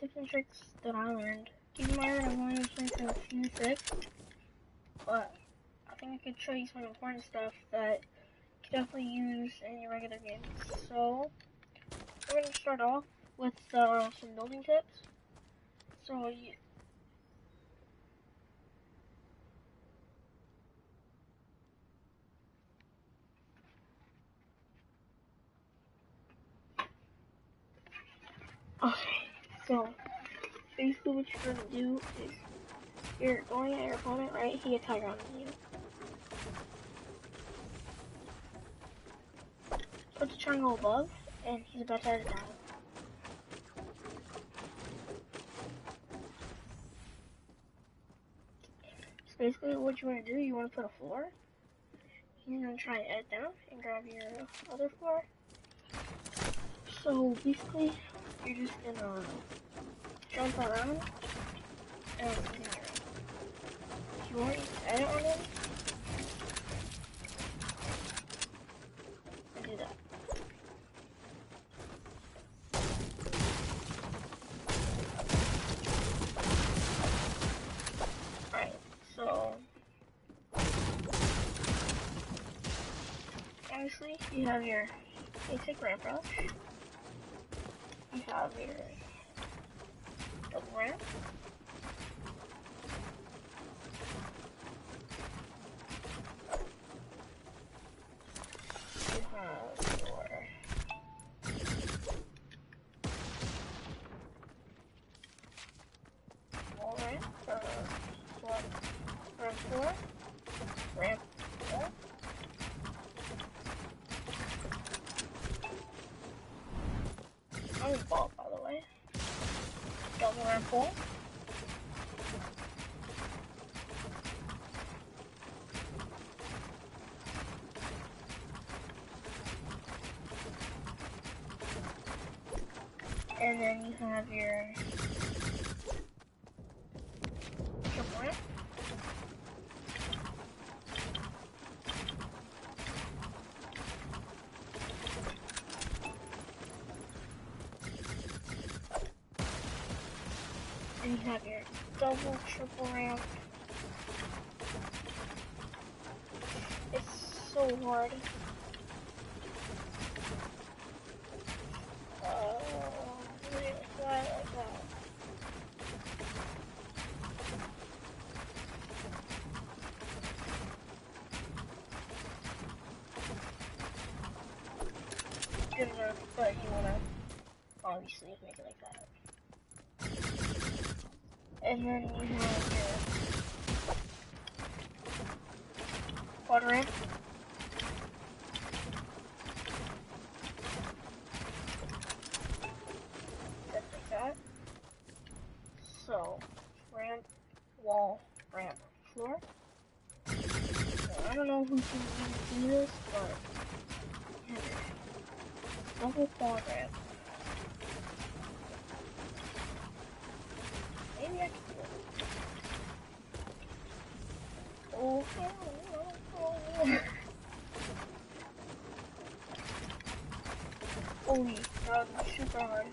tips and tricks that I learned. Keep in mind that I've only explained to a few tips, but I think I could show you some important stuff that you can definitely use in your regular games. So, we're going to start off with some building tips. So, so basically what you're going to do is you're going at your opponent, right? He gets higher on you. Put the triangle above, and he's about to head down. So basically what you want to do, you want to put a floor. He's going to try and edit down and grab your other floor. So basically, you're just going to jump around and continue. If you want to edit on him, and do that. Alright, so obviously you have your basic ramp rush. You have your double ramp. You have your wall ramp, ramp 4, ramp 4. I'm ball, by the way. Double ramp 4. And then you have your triple ramp. And you have your double, triple ramp. It's so hard. Like that. Good enough, but you wanna obviously make it like that. And then you have your quad ramp. Just like that. So, ramp, wall, ramp, floor. So, I don't know who can do this, but you have your double quad ramp. Maybe I can do it. Oh, hell no. Holy, that was super hard.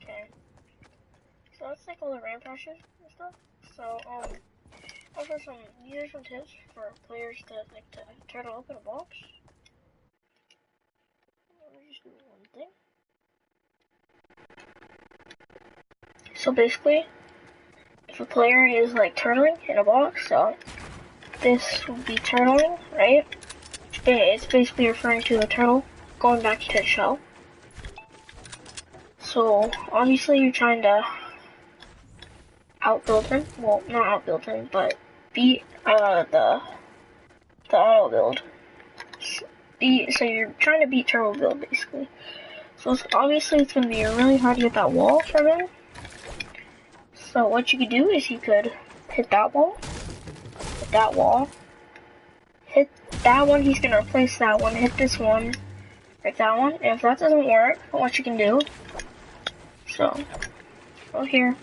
Okay. So let's take all the ramp rushes and stuff. So, also these are some tips for players that like to turtle up in a box. Let me just do one thing. So basically, if a player is like turtling in a box, so this would be turtling, right? It's basically referring to a turtle going back to the shell. So obviously you're trying to outbuild him. Well, not outbuild him, but beat the auto build. So you're trying to beat turtle build basically. So obviously it's gonna be really hard to get that wall from him. So what you could do is you could hit that wall, hit that wall, hit that one, he's gonna replace that one, hit this one, hit that one, and if that doesn't work, what you can do, so, go here,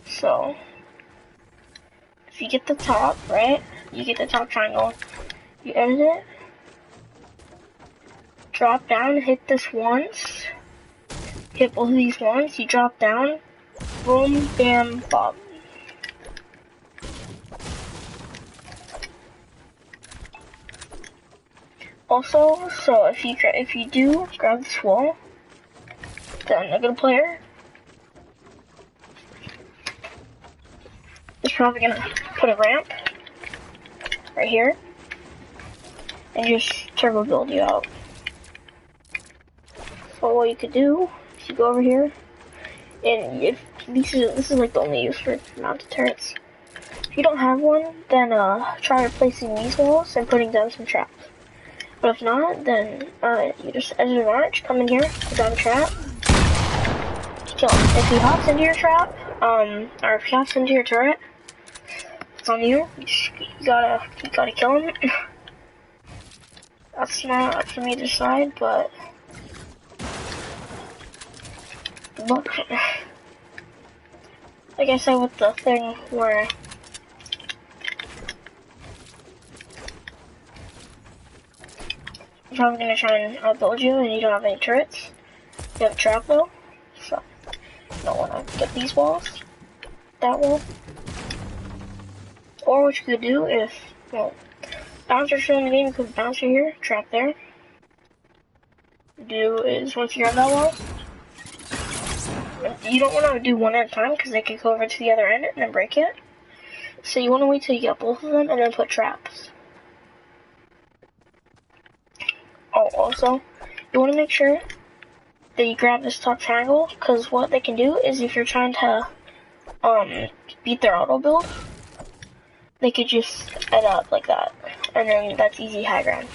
so, if you get the top, right, you get the top triangle. You edit it. Drop down, hit this once. Hit both of these once, you drop down. Boom, bam, bob. Also, so if you do grab this wall, then a good player is probably gonna put a ramp right here and just turbo build you out. So what you could do is you go over here, and if this is like the only use for mounted turrets. If you don't have one, then try replacing these walls and putting down some traps. But if not, then you just exit an arch, come in here, put down a trap, kill him. If he hops into your trap, or if he hops into your turret, it's on you. You gotta kill him. That's not up for me to decide, but look, like I said with the thing where I'm probably gonna try and outbuild you and you don't have any turrets. You have a trap though, so you don't wanna get these walls, that wall. Or what you could do if, well, bouncer's still in the game, you could bouncer here, trap there. Do is once you have that wall, you don't want to do one at a time because they could go over to the other end and then break it. So you want to wait till you get both of them and then put traps. Oh, also, you want to make sure that you grab this top triangle, because what they can do is if you're trying to beat their auto build, they could just end up like that, and then that's easy high ground.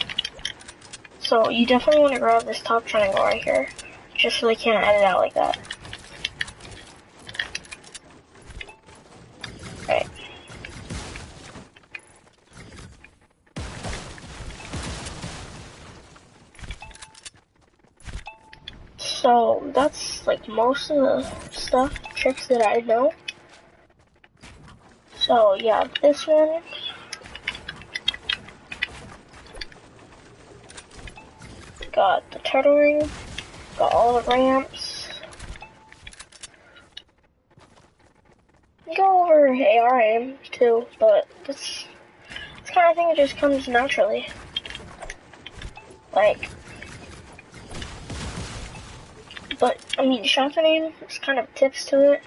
So you definitely want to grab this top triangle right here, just so they can't edit out like that. Right. So that's like most of the tricks that I know. So yeah, this one, got the turtle ring, got all the ramps. You go over AR aim too, but this kind of thing that just comes naturally. Like, but I mean, shotgun aim, there's kind of tips to it.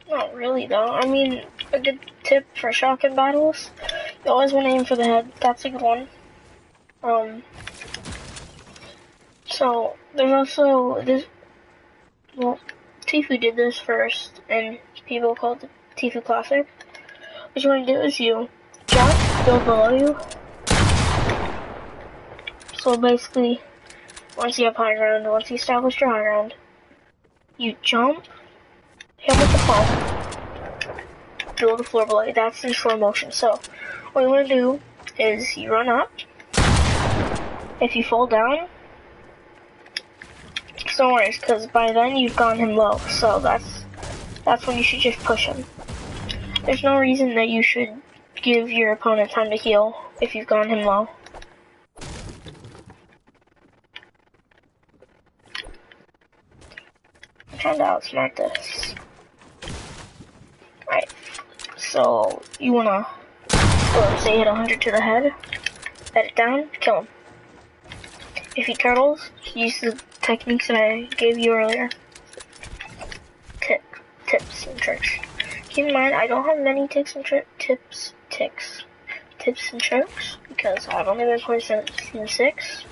Not really though. I mean, a good tip for shotgun battles, you always want to aim for the head. That's a good one. So there's also this. Well, Tfue did this first, and people called it Tfue Classic. What you want to do is you jump, build below you. So basically, once you have high ground, once you establish your high ground, you jump, hit with the palm, build the floor below you. That's in slow motion. So what you want to do is you run up. If you fall down, no worries, because by then you've gotten him low. So that's when you should just push him. There's no reason that you should give your opponent time to heal if you've gotten him low. I'm trying to outsmart this. Right. So you wanna, let's say, hit 100 to the head, edit down, kill him. If he turtles, use the techniques that I gave you earlier. Tips and tricks. Keep in mind, I don't have many tips and tricks because I've only been playing since Season 6.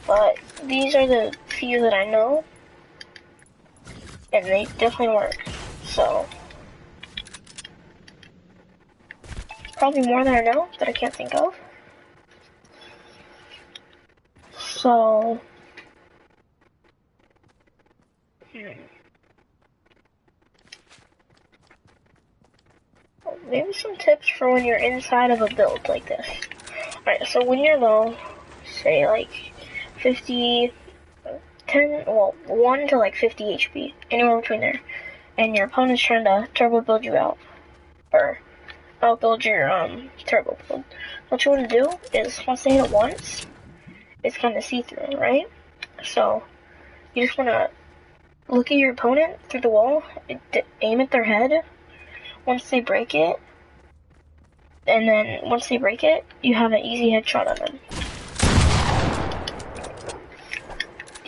But these are the few that I know, and they definitely work. So probably more than I know that I can't think of. So maybe some tips for when you're inside of a build like this. Alright, so when you're low, say like 1 to like 50 HP, anywhere between there, and your opponent's trying to turbo build you out, or outbuild your turbo build. What you want to do is once they hit it once, it's kind of see-through, right? So you just want to look at your opponent through the wall, aim at their head. Once they break it, and then once they break it, you have an easy headshot on them.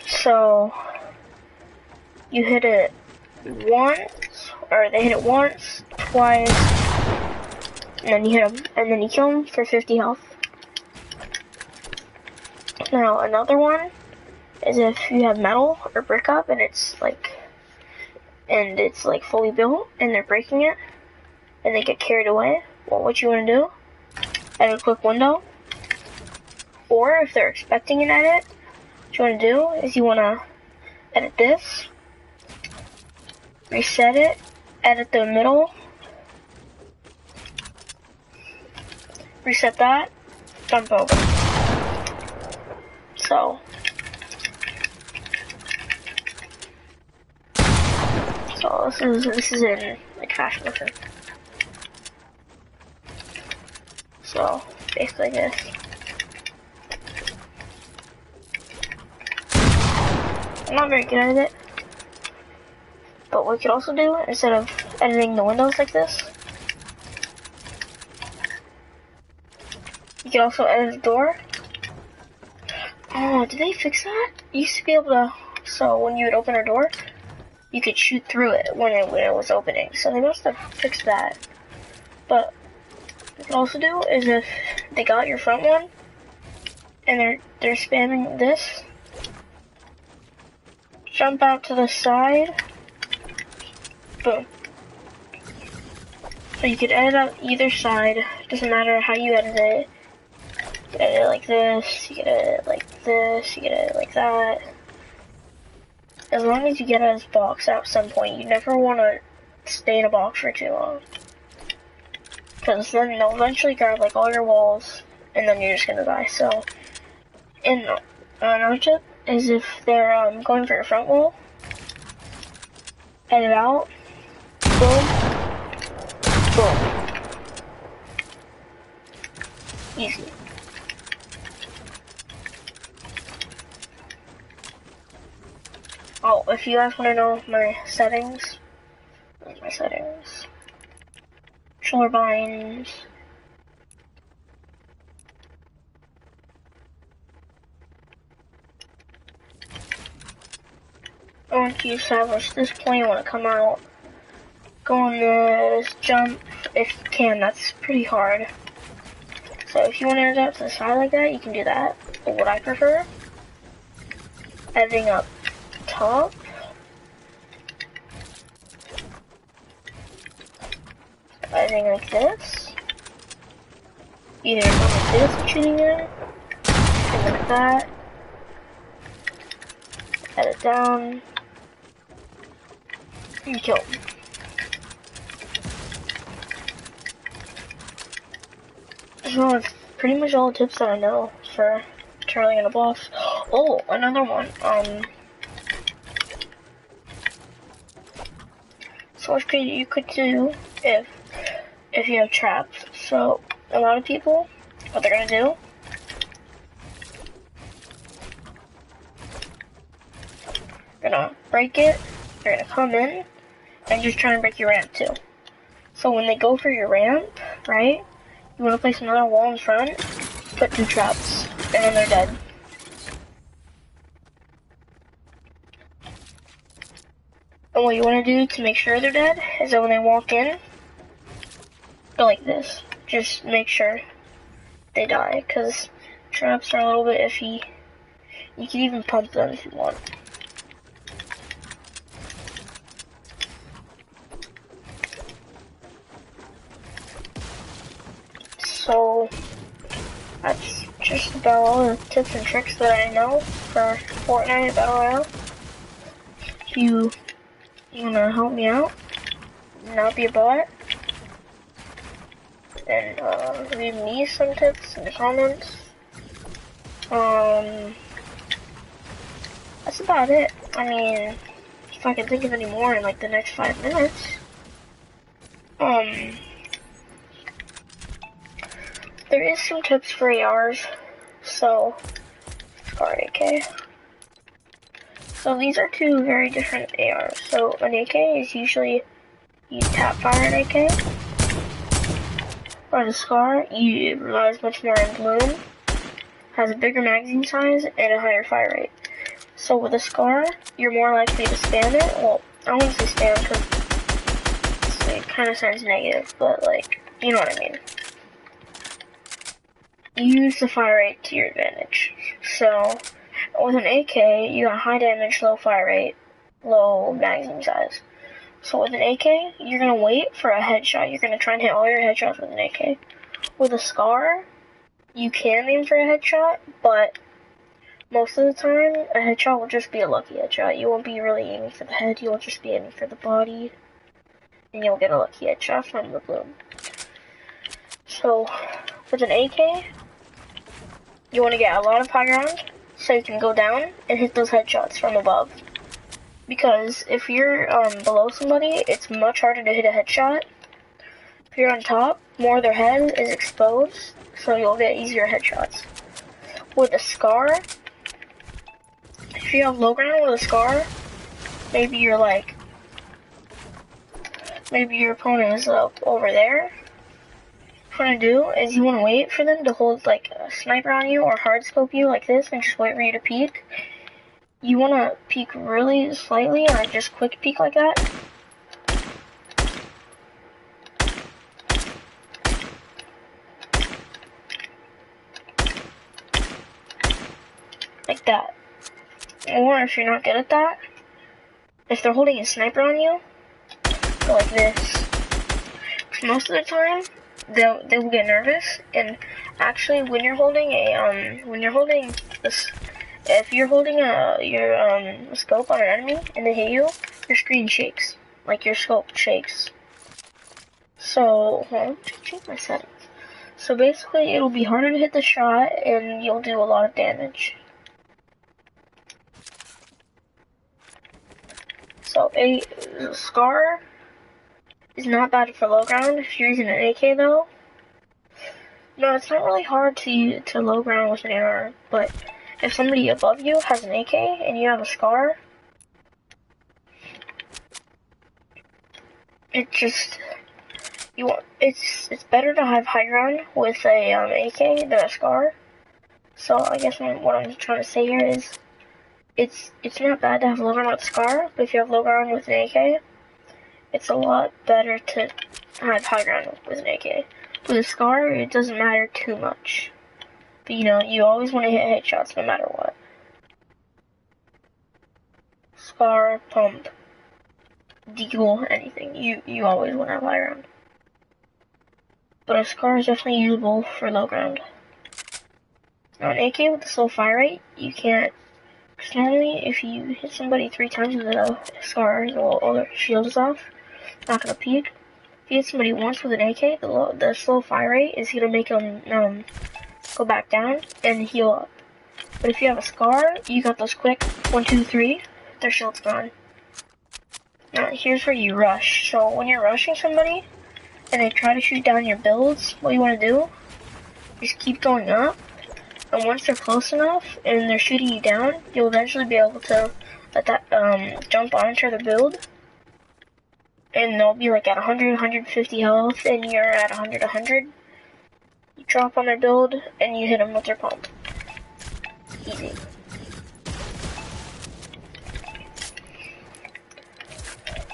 So you hit it once, or they hit it once, twice, and then you hit them, and then you kill them for 50 health. Now another one is if you have metal or brick up and it's like fully built and they're breaking it and they get carried away. Well, what you want to do, edit a quick window, or if they're expecting an edit, what you want to do is you want to edit this, reset it, edit the middle, reset that, jump over. So this is in like fast motion. So basically this. I'm not very good at it, but what we could also do, instead of editing the windows like this, you could also edit the door. Oh, did they fix that? You used to be able to, so when you would open a door, you could shoot through it when it was opening. So they must have fixed that. But what you can also do is if they got your front one and they're spamming this, jump out to the side, boom. So you could edit out either side, doesn't matter how you edit it. You can edit it like this, you can edit it like this, you can edit it like that. As long as you get out of this box at some point, you never want to stay in a box for too long. Because then they'll eventually grab like all your walls, and then you're just gonna die. So, and another tip is if they're going for your front wall, edit out, boom, boom. Easy. Oh, if you guys want to know my settings, here's my settings. Shoulder binds. Once you establish this point, you want to come out, go on this, jump, if you can. That's pretty hard. So if you want to edit out to the side like that, you can do that. But what I prefer, editing up top, editing like this, either go like this and shooting it, and like that, edit down, and kill. So that's pretty much all the tips that I know for turning in a boss. Oh, another one, so what you could do if you have traps. So a lot of people, what they're gonna do, they're gonna break it, they're gonna come in and just try and break your ramp too. So when they go for your ramp, right, you wanna place another wall in front, put 2 traps, and then they're dead. And what you want to do to make sure they're dead is that when they walk in, go like this. Just make sure they die, because traps are a little bit iffy. You can even pump them if you want. So that's just about all the tips and tricks that I know for Fortnite Battle Royale. If you wanna help me out, not be a bot, and leave me some tips in the comments. That's about it. I mean, if I can think of any more in like the next 5 minutes. There is some tips for ARs, so Scar AK. So these are two very different ARs. So an AK is usually you tap fire an AK. Or the Scar, it relies much more on bloom, has a bigger magazine size, and a higher fire rate. So with a Scar, you're more likely to spam it. Well, I don't want to say spam because it kind of sounds negative, but like, you know what I mean. Use the fire rate to your advantage. So with an AK, you got high damage, low fire rate, low magazine size. So with an AK, you're going to wait for a headshot. You're going to try and hit all your headshots with an AK. With a Scar, you can aim for a headshot, but most of the time, a headshot will just be a lucky headshot. You won't be really aiming for the head, you'll just be aiming for the body, and you'll get a lucky headshot from the bloom. So, with an AK, you want to get a lot of high ground, so you can go down and hit those headshots from above. Because if you're below somebody, it's much harder to hit a headshot. If you're on top, more of their head is exposed, so you'll get easier headshots. With a Scar, if you have low ground with a Scar, maybe your opponent is up over there. What you want to do is you want to wait for them to hold like a sniper on you or hard scope you like this and just wait for you to peek. You want to peek really slightly or just quick peek like that. Like that. Or if you're not good at that, if they're holding a sniper on you, go like this. Most of the time, they will get nervous, and actually when you're holding this, if you're holding a scope on an enemy and they hit you, your screen shakes, like your scope shakes. So, hold on, change my settings. So basically, it'll be harder to hit the shot, and you'll do a lot of damage. So a Scar is not bad for low ground if you're using an AK though. No, it's not really hard to low ground with an AR, but if somebody above you has an AK and you have a Scar, it's better to have high ground with a AK than a Scar. So I guess what I'm trying to say here is it's not bad to have low ground with a Scar, but if you have low ground with an AK, it's a lot better to have high ground with an AK. With a Scar, it doesn't matter too much. But you know, you always want to hit headshots no matter what. Scar, pump, deagle, anything. You always want to have high ground. But a Scar is definitely usable for low ground. Now an AK with the slow fire rate, you can't. Because normally, if you hit somebody 3 times with a Scar, all their shield is off. Not gonna peek. If you hit somebody once with an AK, the slow fire rate is gonna make them go back down and heal up. But if you have a Scar, you got those quick 1, 2, 3. Their shield's gone. Now here's where you rush. So when you're rushing somebody and they try to shoot down your builds, what you want to do is keep going up. And once they're close enough and they're shooting you down, you'll eventually be able to jump onto the build. And they'll be like at 100, 150 health, and you're at 100, 100. You drop on their build, and you hit them with their pump. Easy.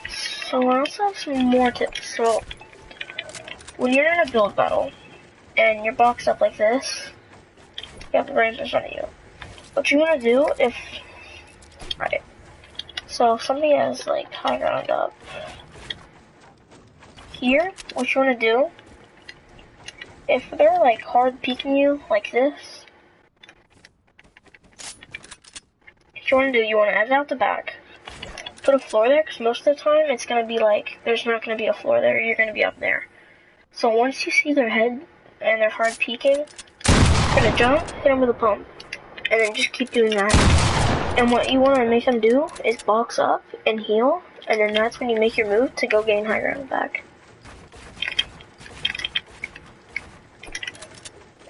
So I also have some more tips. So when you're in a build battle, and you're boxed up like this, you have the range in front of you. What you want to do so if somebody has like high ground up here, what you want to do, if they're like hard peeking you like this, what you want to do, you want to edge out the back, put a floor there, because most of the time it's going to be like, there's not going to be a floor there, you're going to be up there. So once you see their head and they're hard peeking, you're going to jump, hit them with a pump, and then just keep doing that. And what you want to make them do is box up and heal, and then that's when you make your move to go gain high ground back.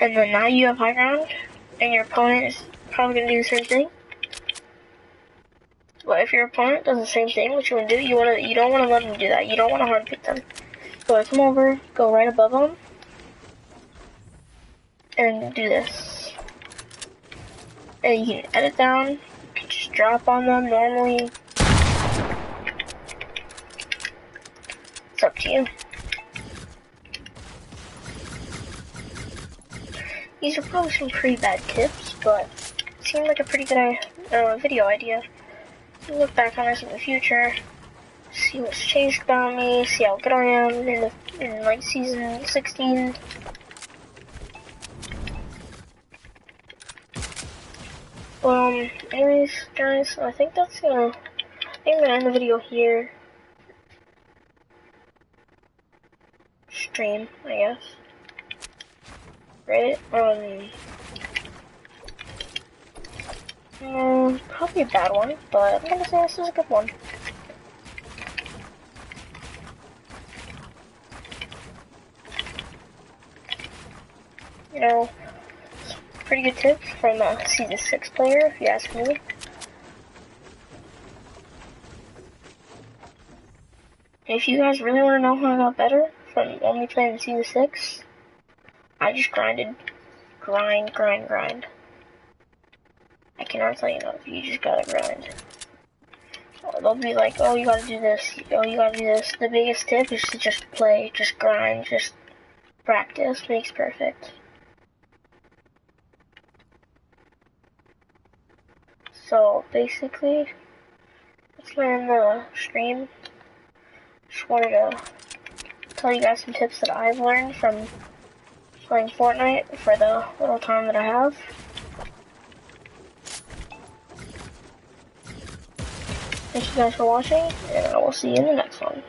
And then now you have high ground, and your opponent is probably going to do the same thing. But if your opponent does the same thing, what you want to do, you don't want to let them do that. You don't want to hard pick them. So come over, go right above them, and do this. And you can edit down, you can just drop on them normally. It's up to you. These are probably some pretty bad tips, but it seemed like a pretty good video idea. Look back on this in the future, see what's changed about me, see how good I am in like season 16. Anyways, guys, I think I'm gonna end the video here. Stream, I guess. Right? Probably a bad one, but I'm gonna say this is a good one. You know, pretty good tips from a Season 6 player, if you ask me. If you guys really want to know how I got better from only playing Season 6, I just grinded. Grind. I cannot tell you enough, you just gotta grind. They'll be like, oh, you gotta do this, oh, you gotta do this. The biggest tip is to just play, just grind, just practice makes perfect. So, basically, that's gonna end the stream. Just wanted to tell you guys some tips that I've learned from playing Fortnite for the little time that I have. Thank you guys for watching, and I will see you in the next one.